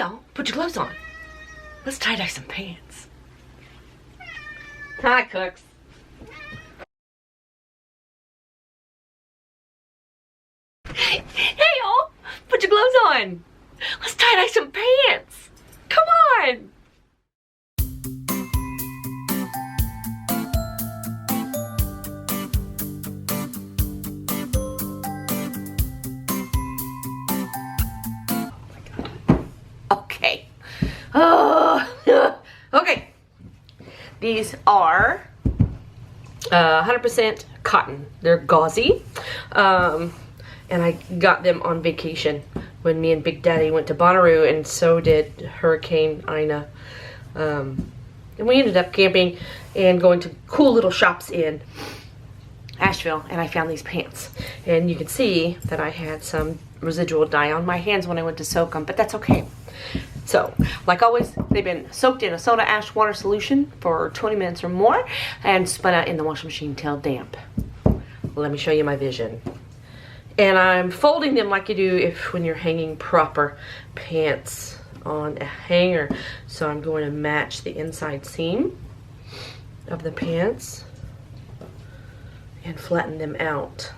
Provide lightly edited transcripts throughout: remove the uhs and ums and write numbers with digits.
y'all, put your gloves on. Let's tie-dye some pants. Hi, cooks. Hey y'all, put your gloves on. Let's tie-dye some pants. Come on. Okay. Okay. These are 100% cotton. They're gauzy. And I got them on vacation when me and Big Daddy went to Bonnaroo, and so did Hurricane Ina. And we ended up camping and going to cool little shops in Asheville, and I found these pants. And you can see that I had some residual dye on my hands when I went to soak them, but that's okay. So, like always, they've been soaked in a soda ash water solution for 20 minutes or more and spun out in the washing machine till damp. Let me show you my vision. And I'm folding them like you do when you're hanging proper pants on a hanger. So I'm going to match the inside seam of the pants and flatten them out.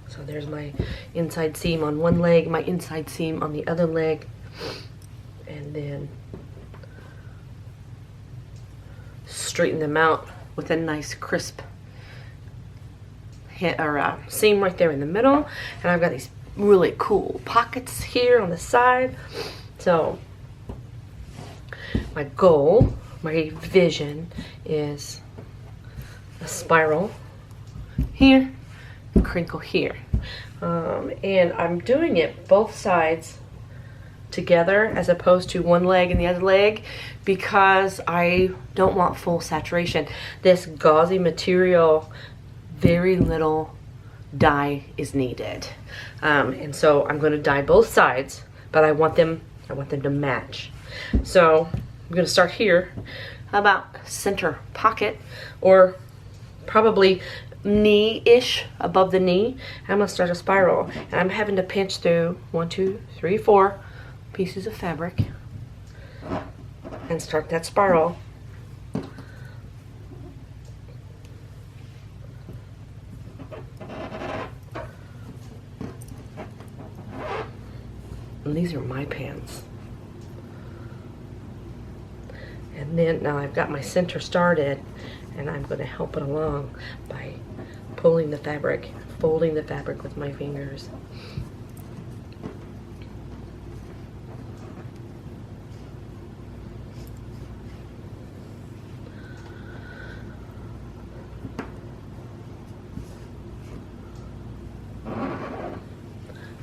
So there's my inside seam on one leg, my inside seam on the other leg, and then straighten them out with a nice crisp seam right there in the middle. And I've got these really cool pockets here on the side. So my goal, my vision is a spiral here, a crinkle here. And I'm doing it both sides together as opposed to one leg and the other leg because I don't want full saturation. This gauzy material, very little dye is needed. And so I'm going to dye both sides, but I want them to match. So I'm going to start here about center pocket, or probably knee-ish, above the knee. I'm going to start a spiral, and I'm having to pinch through 1, 2, 3, 4 pieces of fabric and start that spiral. And these are my pants. And then now I've got my center started, and I'm going to help it along by pulling the fabric, folding the fabric with my fingers.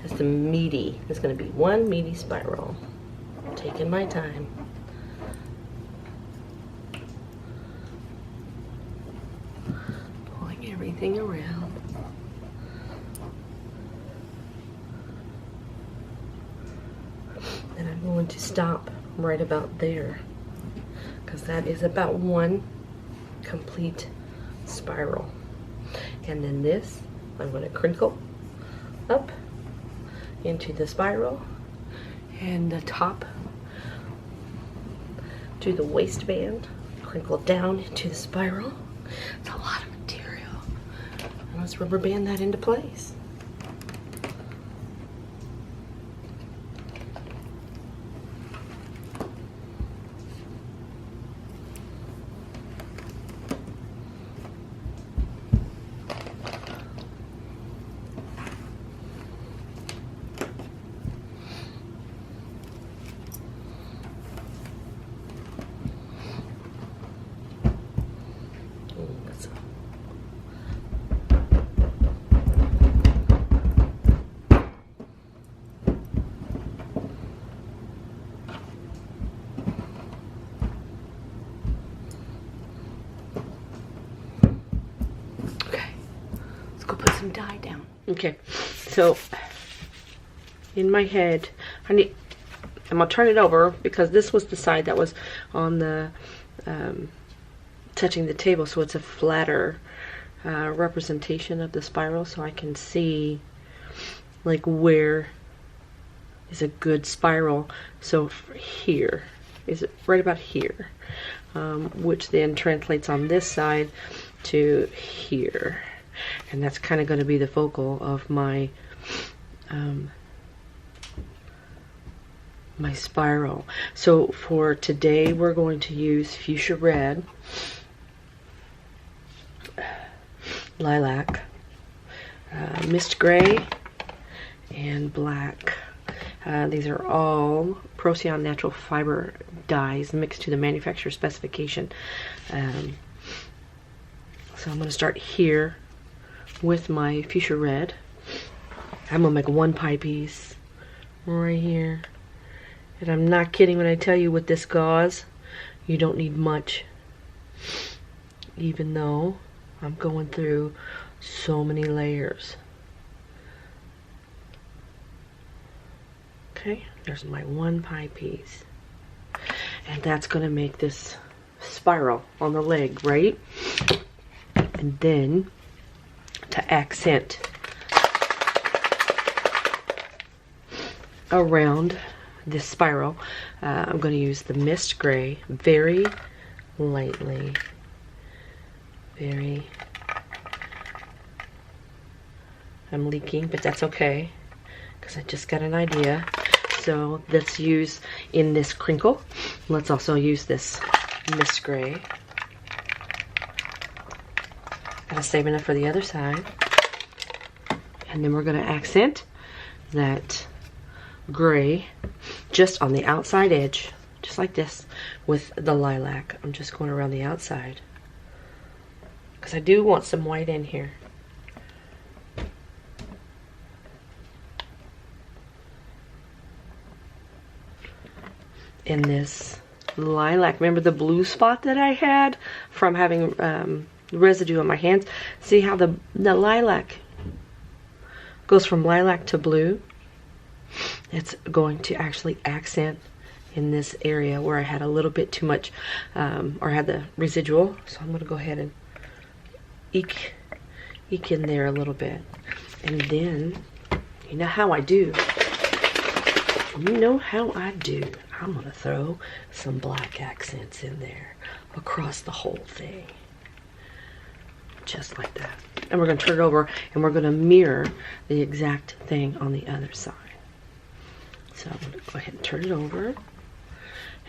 It's the meaty. It's going to be one meaty spiral. I'm taking my time. Pulling everything around. And I'm going to stop right about there, because that is about one complete spiral. And then this, I'm going to crinkle up into the spiral, and the top to the waistband, crinkle down into the spiral. It's a lot of material. And let's rubber band that into place. Dye down. Okay, so in my head, I'm gonna turn it over because this was the side that was on the touching the table, so it's a flatter representation of the spiral, so I can see like where is a good spiral. So here, is it right about here, which then translates on this side to here. And that's kind of going to be the focal of my my spiral. So for today we're going to use fuchsia red, lilac, mist gray, and black. These are all Procion natural fiber dyes mixed to the manufacturer's specification. So I'm going to start here with my fuchsia red. I'm going to make one pie piece right here. And I'm not kidding when I tell you with this gauze, you don't need much. Even though I'm going through so many layers. Okay, there's my one pie piece. And that's going to make this spiral on the leg, right? And then to accent around this spiral, I'm going to use the mist gray very lightly. I'm leaking, but that's okay because I just got an idea. So let's use in this crinkle, let's also use this mist gray. Gotta save enough for the other side. And then we're gonna accent that gray just on the outside edge, just like this, with the lilac. I'm just going around the outside because I do want some white in here. In this lilac, remember the blue spot that I had from having residue on my hands? See how the lilac goes from lilac to blue? It's going to actually accent in this area where I had a little bit too much, or had the residual. So I'm going to go ahead and eke in there a little bit. And then, you know how I do. You know how I do. I'm going to throw some black accents in there across the whole thing. Just like that. And we're going to turn it over and we're going to mirror the exact thing on the other side. So I'm going to go ahead and turn it over.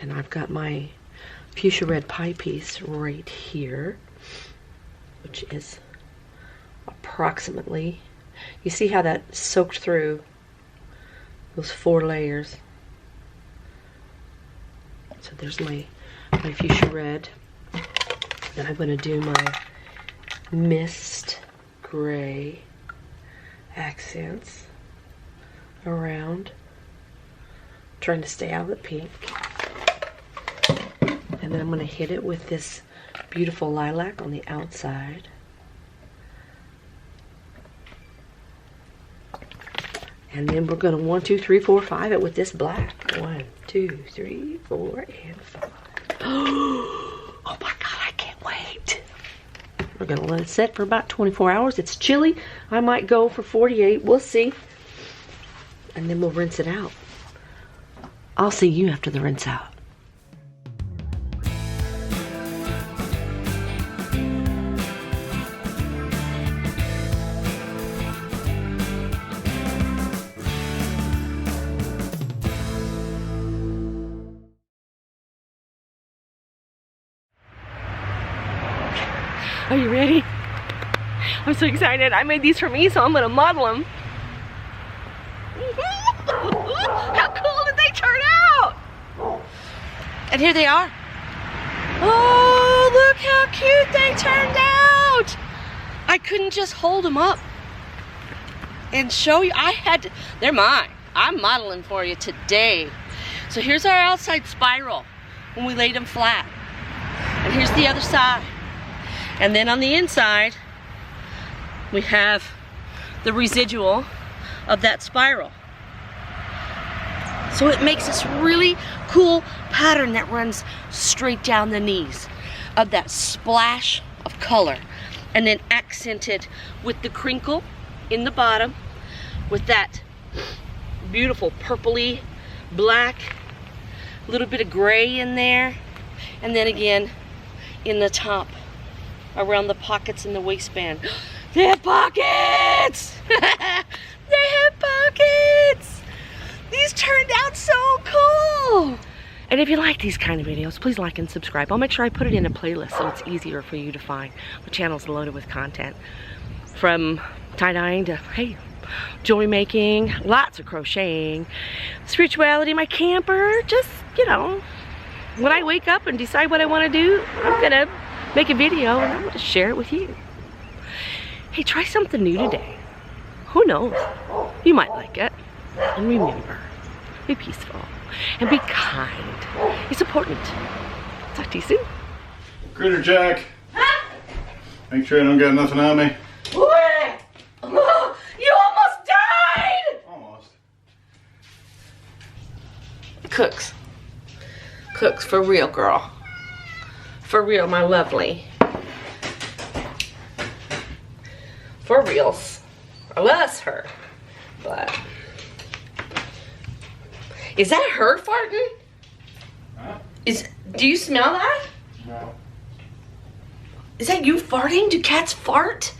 And I've got my fuchsia red pie piece right here, which is approximately, you see how that soaked through those 4 layers. So there's my fuchsia red. Then I'm going to do my mist gray accents around, trying to stay out of the pink. And then I'm going to hit it with this beautiful lilac on the outside. And then we're going to 1, 2, 3, 4, 5 it with this black. 1, 2, 3, 4, and 5. Oh my God, I can't wait. We're going to let it set for about 24 hours. It's chilly. I might go for 48. We'll see. And then we'll rinse it out. I'll see you after the rinse out. Are you ready? I'm so excited. I made these for me, so I'm gonna model them. How cool did they turn out? And here they are. Oh, look how cute they turned out. I couldn't just hold them up and show you. I had to, they're mine. I'm modeling for you today. So here's our outside spiral when we laid them flat. And here's the other side. And then on the inside, we have the residual of that spiral. So it makes this really cool pattern that runs straight down the knees of that splash of color. And then accented with the crinkle in the bottom with that beautiful purpley, black, a little bit of gray in there. And then again, in the top, around the pockets and the waistband. They have pockets! They have pockets! These turned out so cool! And if you like these kind of videos, please like and subscribe. I'll make sure I put it in a playlist so it's easier for you to find. The channel's loaded with content. From tie-dyeing to, hey, jewelry making, lots of crocheting, spirituality, my camper, just, you know, when I wake up and decide what I want to do, I'm gonna make a video and I'm gonna share it with you. Hey, try something new today. Who knows? You might like it. And remember, be peaceful and be kind. It's important. Talk to you soon. Critter Jack. Make sure I don't got nothing on me. What? You almost died! Almost. Cooks. Cooks for real, girl. For real, my lovely. For reals. Well, that's her. But is that her farting? Huh? Do you smell that? No. Is that you farting? Do cats fart?